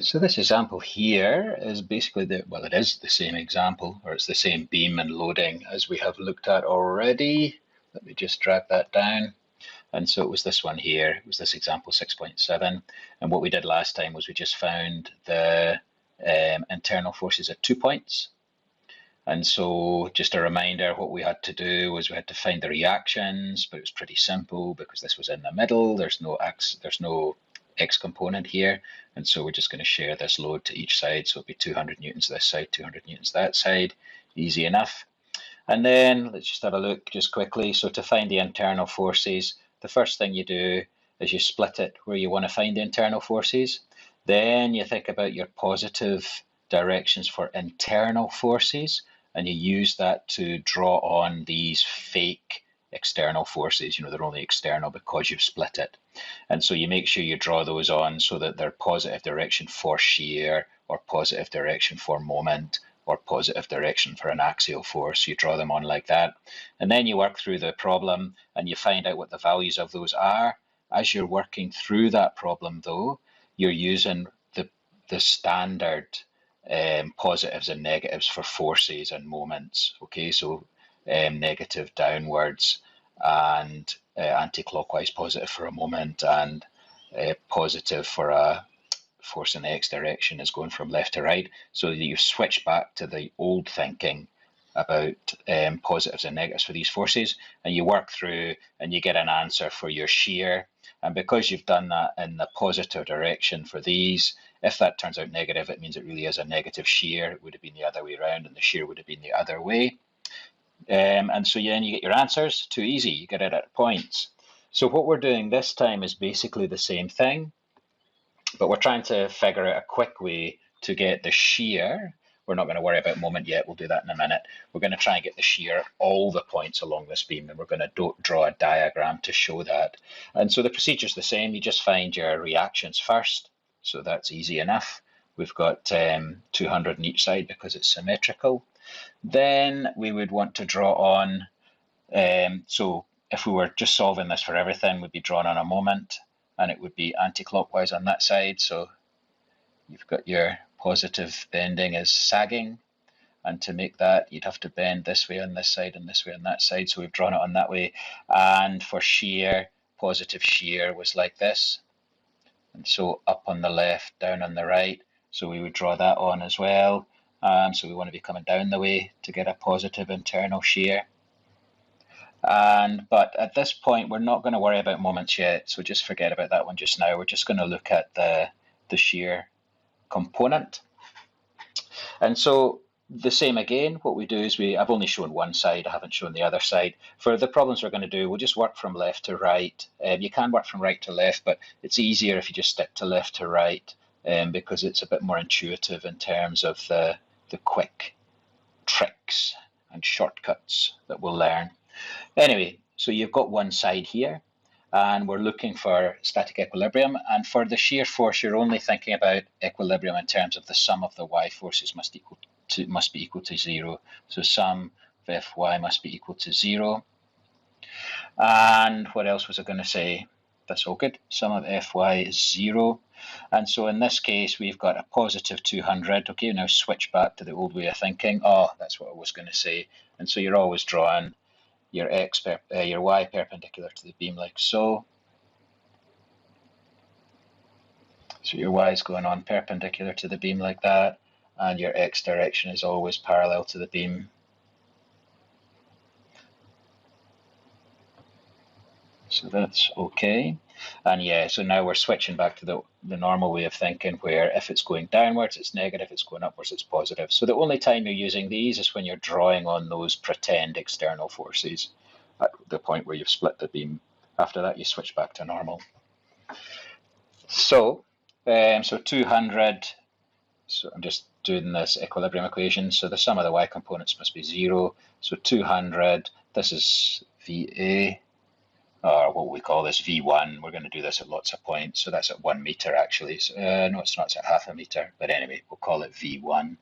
So this example here is basically it is the same example, or it's the same beam and loading as we have looked at already. Let me just drag that down. And so it was this one here, it was this example 6.7. And what we did last time was we just found the internal forces at 2 points. And so just a reminder, what we had to do was we had to find the reactions, but it was pretty simple because this was in the middle. There's no X component here. And so we're just going to share this load to each side. So it'll be 200 newtons this side, 200 newtons that side. Easy enough. And then let's just have a look just quickly. So to find the internal forces, the first thing you do is you split it where you want to find the internal forces. Then you think about your positive directions for internal forces, and you use that to draw on these fake external forces. They're only external because you've split it. And so you make sure you draw those on so that they're positive direction for shear, or positive direction for moment, or positive direction for an axial force. You draw them on like that. And then you work through the problem and you find out what the values of those are. As you're working through that problem, though, you're using the standard positives and negatives for forces and moments. Okay, so negative downwards, and anti-clockwise positive for a moment, and positive for a force in the X direction is going from left to right. So you switch back to the old thinking about positives and negatives for these forces, and you work through and you get an answer for your shear. And because you've done that in the positive direction for these, if that turns out negative, it means it really is a negative shear. It would have been the other way around, and the shear would have been the other way. And so then you get your answers. Too easy, you get it at points. So what we're doing this time is basically the same thing, but we're trying to figure out a quick way to get the shear. We're not going to worry about moment yet, we'll do that in a minute. We're going to try and get the shear at all the points along this beam, and we're going to draw a diagram to show that. And so the procedure's the same, you just find your reactions first, so that's easy enough. We've got 200 on each side because it's symmetrical. Then we would want to draw on, so if we were just solving this for everything, we'd be drawing on a moment, and it would be anti-clockwise on that side. So you've got your positive bending is sagging, and to make that you'd have to bend this way on this side and this way on that side, so we've drawn it on that way. And for shear, positive shear was like this, and so up on the left, down on the right, so we would draw that on as well. So we want to be coming down the way to get a positive internal shear. But at this point we're not going to worry about moments yet, so just forget about that one just now. We're just going to look at the shear component. And so the same again, what we do is I've only shown one side, I haven't shown the other side. For the problems we're going to do, we'll just work from left to right. You can work from right to left, but it's easier if you just stick to left to right, because it's a bit more intuitive in terms of the quick tricks and shortcuts that we'll learn. Anyway, so you've got one side here, and we're looking for static equilibrium. And for the shear force, you're only thinking about equilibrium in terms of the sum of the y forces must be equal to 0. So sum of Fy must be equal to 0. And what else was I going to say? That's all good. Sum of Fy is 0. And so in this case, we've got a positive 200. Okay, now switch back to the old way of thinking. Oh, that's what I was going to say. And so you're always drawing your y perpendicular to the beam like so. So your y is going on perpendicular to the beam like that, and your x direction is always parallel to the beam. So that's okay. And yeah, so now we're switching back to the normal way of thinking, where if it's going downwards, it's negative, if it's going upwards, it's positive. So the only time you're using these is when you're drawing on those pretend external forces at the point where you've split the beam. After that, you switch back to normal. So 200, so I'm just doing this equilibrium equation. So the sum of the y components must be 0. So 200, this is VA, or what we call this V1. We're going to do this at lots of points, so that's at 1 meter actually. So, no, it's not, it's at half a meter, but anyway, we'll call it V1.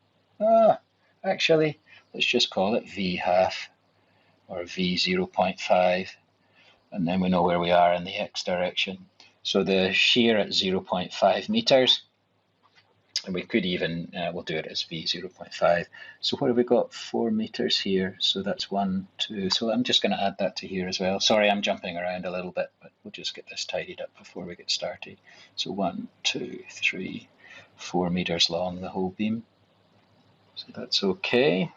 Actually, let's just call it V half, or V 0.5, and then we know where we are in the x direction. So the shear at 0.5 meters, And we could even, we'll do it as V 0.5. So what have we got? 4 meters here. So that's 1, 2. So I'm just going to add that to here as well. Sorry, I'm jumping around a little bit, but we'll just get this tidied up before we get started. So 1, 2, 3, 4 meters long, the whole beam. So that's okay.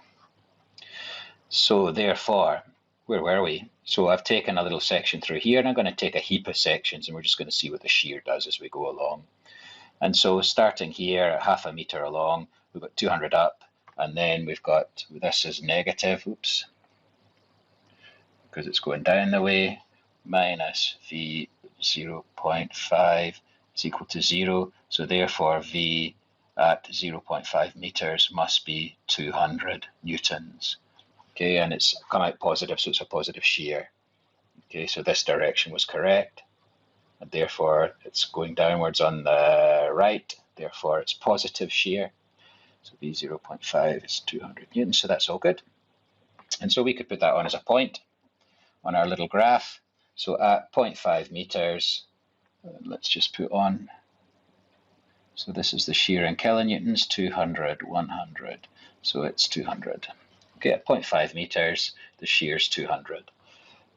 So therefore, where were we? So I've taken a little section through here, and I'm going to take a heap of sections, and we're just going to see what the shear does as we go along. And so starting here at 0.5 meter along, we've got 200 up, and then we've got, this is negative, oops, because it's going down the way, minus V 0.5 is equal to 0. So therefore V at 0.5 meters must be 200 newtons. Okay, and it's come out positive, so it's a positive shear. Okay, so this direction was correct. And therefore it's going downwards on the right, therefore it's positive shear. So V 0.5 is 200 newtons, so that's all good. And so we could put that on as a point on our little graph. So at 0.5 meters, let's just put on, so this is the shear in kilonewtons, 200, 100, so it's 200. Okay, at 0.5 meters, the shear is 200.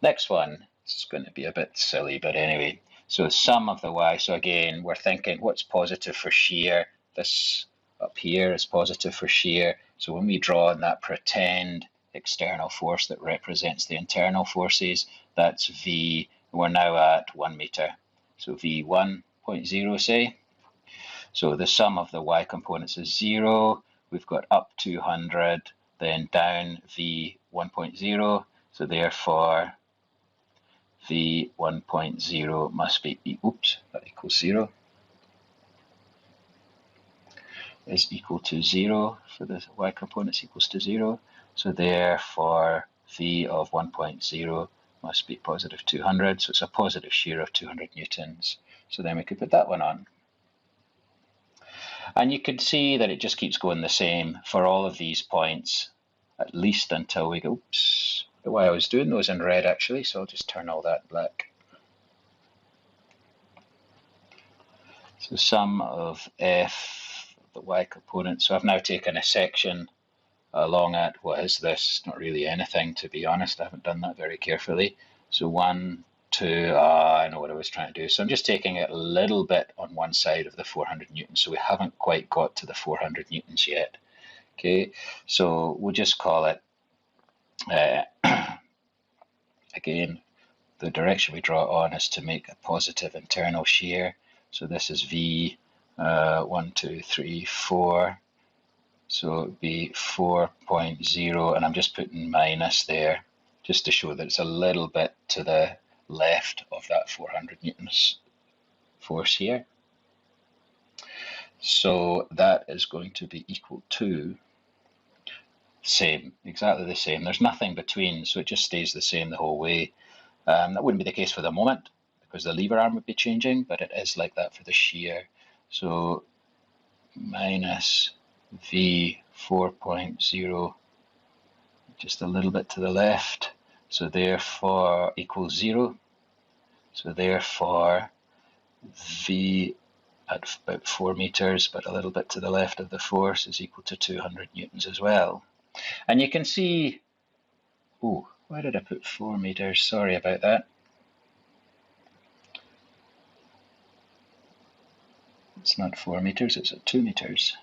Next one, it's going to be a bit silly, but anyway. So sum of the y, so again, we're thinking what's positive for shear? This up here is positive for shear. So when we draw on that pretend external force that represents the internal forces, that's V, we're now at 1 meter. So V 1.0, say. So the sum of the y components is 0. We've got up 200, then down V 1.0. So therefore, V 1.0 must be, oops, that equals 0, is equal to 0 for the y components equals to 0. So therefore, V of 1.0 must be positive 200. So it's a positive shear of 200 newtons. So then we could put that one on. And you could see that it just keeps going the same for all of these points, at least until we go, oops, why I was doing those in red actually, so I'll just turn all that black. So sum of F, the y component. So I've now taken a section along at, what is this? It's not really anything, to be honest. I haven't done that very carefully. So 1, 2, I know what I was trying to do. So I'm just taking it a little bit on one side of the 400 newtons. So we haven't quite got to the 400 newtons yet. Okay, so we'll just call it, again, the direction we draw on is to make a positive internal shear. So this is V 1, 2, 3, 4. So it would be 4.0, and I'm just putting minus there just to show that it's a little bit to the left of that 400 newtons force here. So that is going to be equal to, same, exactly the same. There's nothing between, so it just stays the same the whole way. That wouldn't be the case for the moment because the lever arm would be changing, but it is like that for the shear. So minus V 4.0, just a little bit to the left, so therefore equals 0. So therefore V at about 4 meters, but a little bit to the left of the force, is equal to 200 newtons as well. And you can see, oh, why did I put 4 meters? Sorry about that. It's not 4 meters, it's at 2 meters.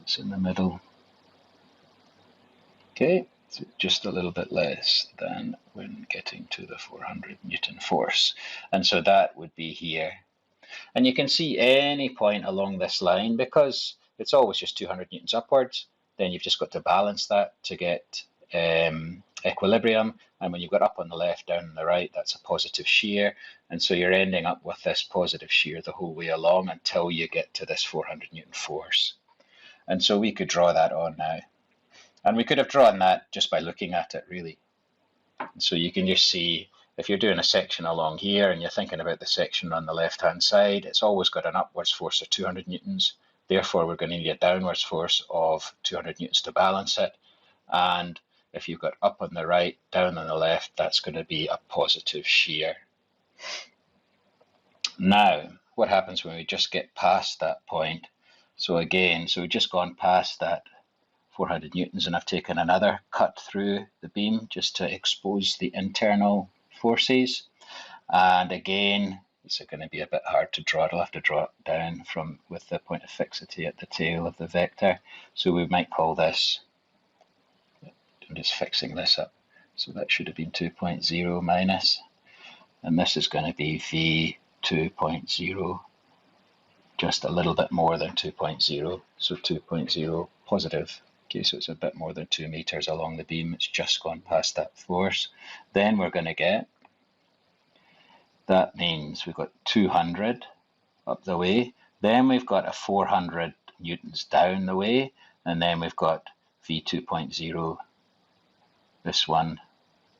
It's in the middle. Okay, so just a little bit less than when getting to the 400 Newton force. And so that would be here. And you can see any point along this line, because it's always just 200 newtons upwards, then you've just got to balance that to get equilibrium. And when you've got up on the left, down on the right, that's a positive shear. And so you're ending up with this positive shear the whole way along until you get to this 400 Newton force. And so we could draw that on now. And we could have drawn that just by looking at it, really. And so you can just see, if you're doing a section along here and you're thinking about the section on the left-hand side, it's always got an upwards force of 200 newtons. Therefore, we're going to need a downwards force of 200 newtons to balance it. And if you've got up on the right, down on the left, that's going to be a positive shear. Now, what happens when we just get past that point. So again, so we've just gone past that 400 newtons, and I've taken another cut through the beam just to expose the internal forces. And again, it's going to be a bit hard to draw. I'll have to draw it down from with the point of fixity at the tail of the vector. So we might call this, I'm just fixing this up. So that should have been 2.0 minus, and this is going to be V 2.0, just a little bit more than 2.0, so 2.0 positive. Okay, so it's a bit more than 2 meters along the beam. It's just gone past that force. Then we're going to get, that means we've got 200 up the way, then we've got a 400 newtons down the way, and then we've got V 2.0, this one,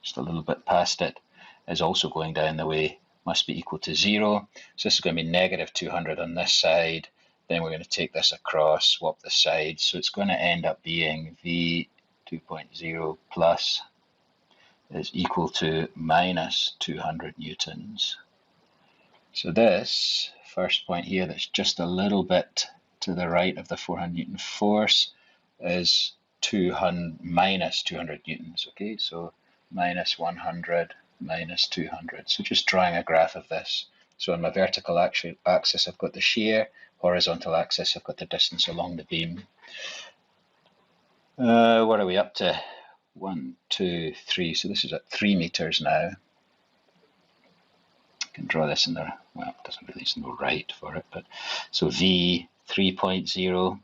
just a little bit past it, is also going down the way, must be equal to 0. So this is going to be negative 200 on this side. Then we're going to take this across, swap the sides. So it's going to end up being V 2.0 plus is equal to minus 200 newtons. So this first point here, that's just a little bit to the right of the 400 newton force, is minus 200 newtons. Okay, so minus 100 minus 200. So just drawing a graph of this. So on my vertical axis, I've got the shear. Horizontal axis, I've got the distance along the beam. What are we up to? 1, 2, 3. So this is at 3 meters now. I can draw this in there. Well, it doesn't really, there's no right for it, but so V 3.0.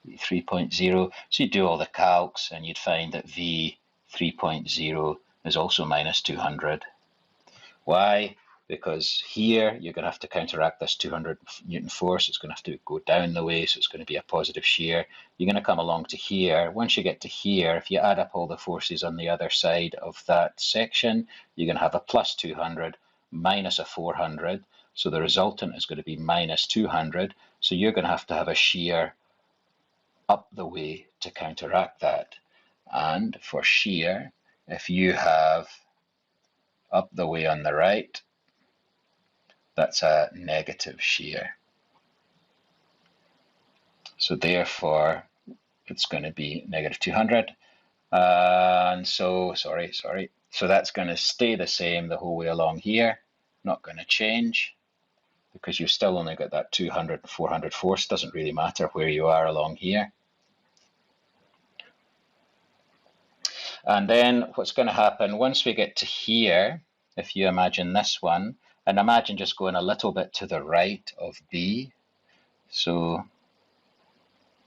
3.0. So you do all the calcs and you'd find that V 3.0 is also minus 200. Why? Because here you're going to have to counteract this 200 newton force. It's going to have to go down the way, so it's going to be a positive shear. You're going to come along to here. Once you get to here, if you add up all the forces on the other side of that section, you're going to have a plus 200 minus a 400. So the resultant is going to be minus 200. So you're going to have a shear up the way to counteract that. And for shear, if you have up the way on the right, that's a negative shear. So therefore, it's going to be negative 200. And so, sorry. So that's going to stay the same the whole way along here. Not going to change, because you've still only got that 200 and 400 force. Doesn't really matter where you are along here. And then what's going to happen once we get to here, if you imagine this one, and imagine just going a little bit to the right of B. So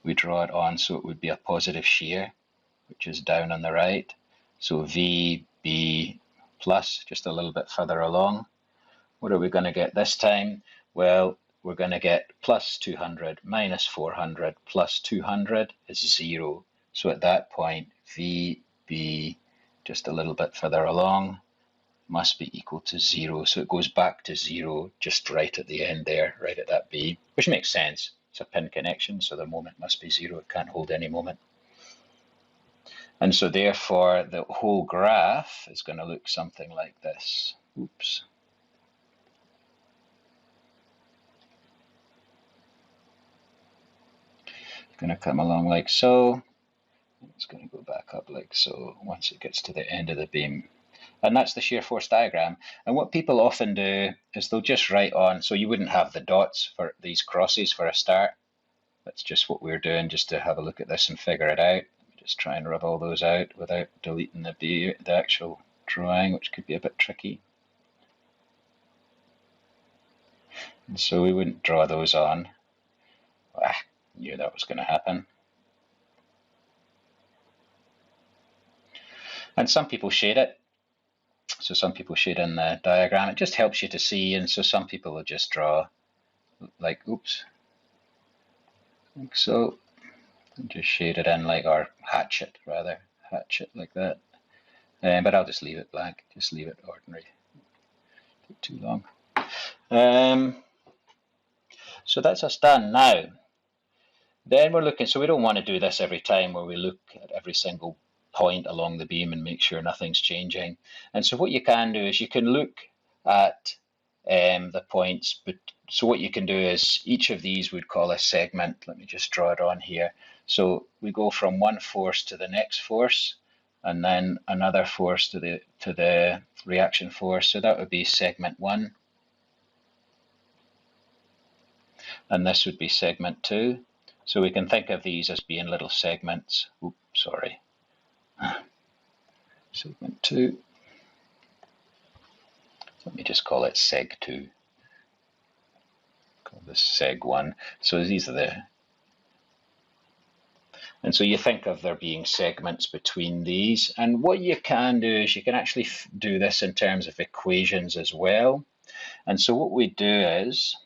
we draw it on so it would be a positive shear, which is down on the right. So VB plus, just a little bit further along. What are we going to get this time? Well, we're going to get plus 200 minus 400 plus 200 is 0. So at that point, VB, just a little bit further along, must be equal to 0. So it goes back to 0 just right at the end there, right at that B, which makes sense. It's a pin connection, so the moment must be 0. It can't hold any moment. And so therefore, the whole graph is going to look something like this. Oops. It's going to come along like so. It's going to go back up like so once it gets to the end of the beam. And that's the shear force diagram. And what people often do is they'll just write on, so you wouldn't have the dots for these crosses for a start. That's just what we're doing, just to have a look at this and figure it out. Just try and rub all those out without deleting the actual drawing, which could be a bit tricky. And so we wouldn't draw those on. Knew that was going to happen. And some people shade it. So some people shade in the diagram. It just helps you to see. And so some people will just draw like, oops, like so. And just shade it in like, or hatch it rather, hatch it like that. But I'll just leave it blank. Just leave it ordinary. Take too long. So that's us done. Now, then we're looking, so we don't want to do this every time where we look at every single point along the beam and make sure nothing's changing. And so what you can do is you can look at the points. But so what you can do is each of these would call a segment. Let me just draw it on here. So we go from one force to the next force, and then another force to the reaction force. So that would be segment 1, and this would be segment 2. So we can think of these as being little segments. Oops, sorry. Segment 2. Let me just call it seg 2. Call this seg 1. So these are the... And so you think of there being segments between these. And what you can do is you can actually do this in terms of equations as well. And so what we do is...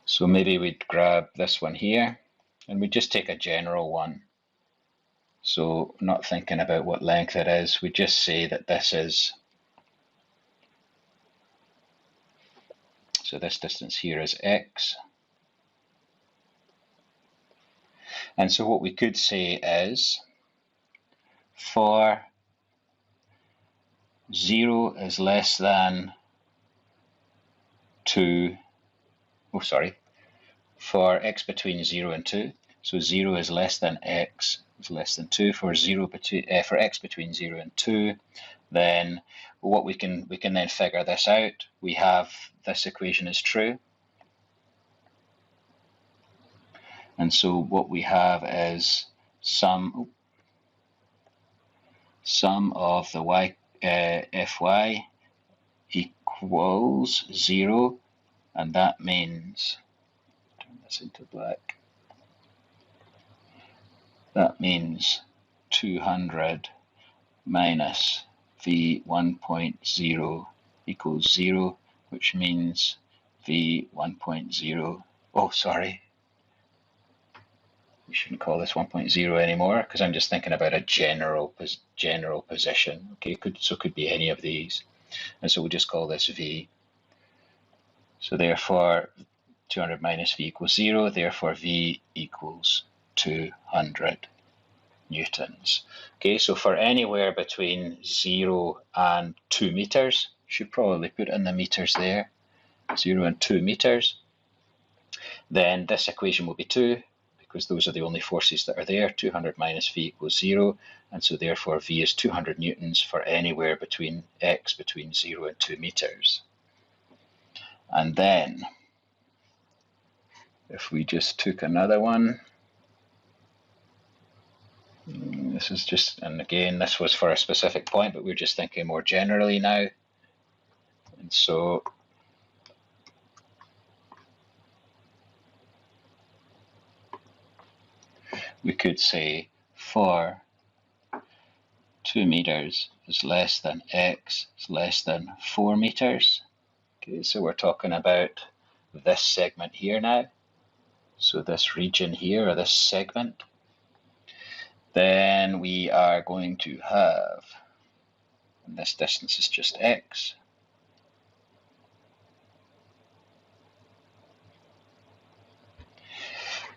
So maybe we'd grab this one here, and we just take a general one. So not thinking about what length it is, we just say that this is, so this distance here is x. And so what we could say is, for 0 is less than 2, for x between 0 and 2, so 0 is less than x is less than 2 for for x between 0 and 2, then what we can then figure this out. We have this equation is true, and so what we have is sum of the y fy equals 0, and that means, turn this into black, that means 200 minus v 1.0 equals 0, which means v 1.0, oh sorry, we shouldn't call this 1.0 anymore because I'm just thinking about a general position. Okay, could be any of these, and so we'll just call this v. So therefore 200 minus v equals 0, therefore v equals 200 newtons. Okay, so for anywhere between 0 and 2 meters, should probably put in the meters there, 0 and 2 meters, then this equation will be 2, because those are the only forces that are there. 200 minus v equals 0, and so therefore v is 200 newtons for anywhere between x between 0 and 2 meters. And then if we just took another one, this is just, and again this was for a specific point, but we're just thinking more generally now. And so we could say for 2 meters is less than x is less than 4 meters. Okay, so we're talking about this segment here now. So this region here, or this segment. Then we are going to have, and this distance is just x.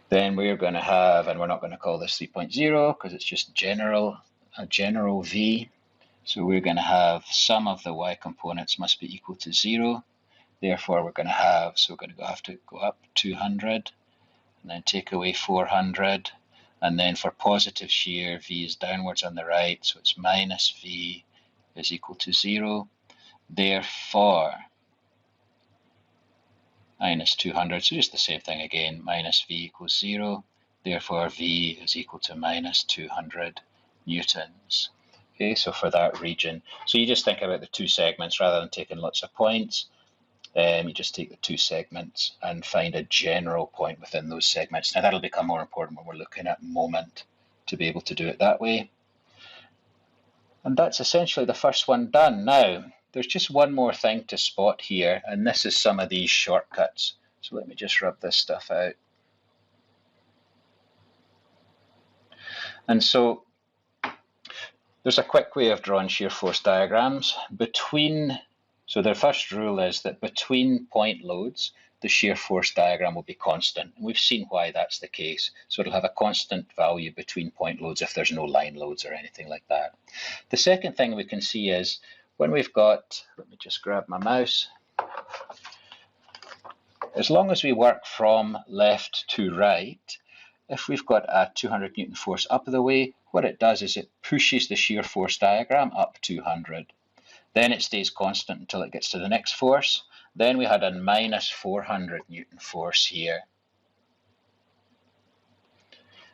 Then we're going to have, and we're not going to call this 3.0 because it's just a general v. So we're going to have sum of the y components must be equal to 0. Therefore we're going to have, so we're going to have to go up 200 and then take away 400. And then for positive shear, v is downwards on the right, so it's minus v is equal to 0. Therefore, minus 200, so just the same thing again, minus v equals 0. Therefore, v is equal to minus 200 newtons. Okay, so for that region. So you just think about the two segments rather than taking lots of points. You just take the two segments and find a general point within those segments. Now that'll become more important when we're looking at moment to be able to do it that way. And that's essentially the first one done. Now, there's just one more thing to spot here, and this is some of these shortcuts. So let me just rub this stuff out. And so there's a quick way of drawing shear force diagrams. So the first rule is that between point loads, the shear force diagram will be constant. And we've seen why that's the case. So it'll have a constant value between point loads if there's no line loads or anything like that. The second thing we can see is when we've got, let me just grab my mouse, as long as we work from left to right, if we've got a 200 Newton force up the way, what it does is it pushes the shear force diagram up 200. Then it stays constant until it gets to the next force. Then we had a minus 400 Newton force here.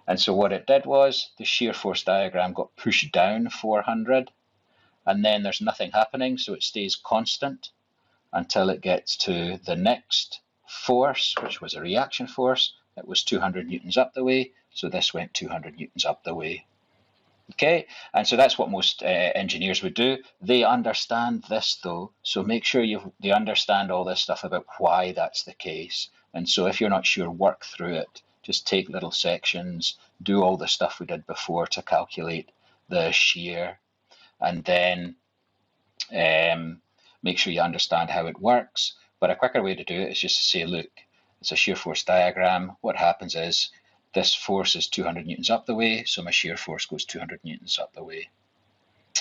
And so what it did was the shear force diagram got pushed down 400, and then there's nothing happening, so it stays constant until it gets to the next force, which was a reaction force. It was 200 newtons up the way, so this went 200 newtons up the way. Okay, and so that's what most engineers would do. They understand this though, so make sure they understand all this stuff about why that's the case. And so if you're not sure, work through it. Just take little sections, do all the stuff we did before to calculate the shear, and then make sure you understand how it works. But a quicker way to do it is just to say, look, it's a shear force diagram. What happens is this force is 200 newtons up the way, so my shear force goes 200 newtons up the way.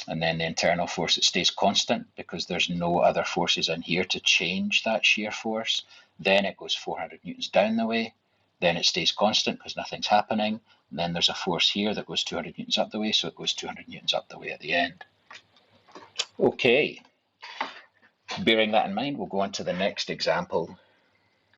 And then the internal force, it stays constant because there's no other forces in here to change that shear force. Then it goes 400 newtons down the way. Then it stays constant because nothing's happening. And then there's a force here that goes 200 newtons up the way, so it goes 200 newtons up the way at the end. Okay, bearing that in mind, we'll go on to the next example.